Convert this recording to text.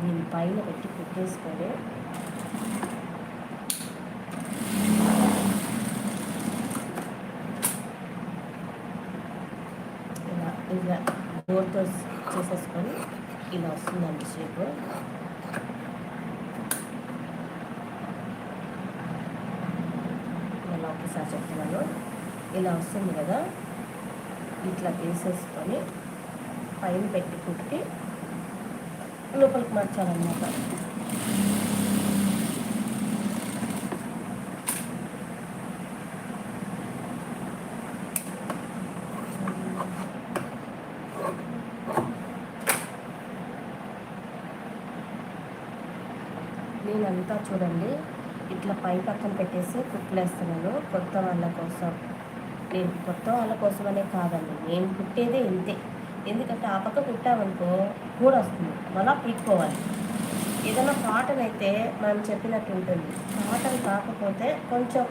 దీని పైన పెట్టి కుట్టేసుకొని ఇలా బోర్తో చేసేసుకొని ఇలా వస్తుందండి షేపు. ఇలా ఒకసారి చెప్తున్నాను, ఇలా వస్తుంది కదా, ఇట్లా తీసేసుకొని పైన పెట్టి కుట్టి లోపలికి మార్చాలన్నమాట. నేనంతా చూడండి ఇట్లా పై పక్కన పెట్టేసి కుట్లేస్తున్నాను కొత్త వాళ్ళ కోసం. నేను కొత్త వాళ్ళ కోసమనే కాదండి, నేను కుట్టేదే ఇంతే. ఎందుకంటే ఆ పక్క కుట్టామనుకో కూడా వస్తుంది, మళ్ళీ పీక్కోవాలి. ఏదైనా కాటన్ అయితే మనం చెప్పినట్టు ఉంటుంది, కాటన్ కాకపోతే కొంచెం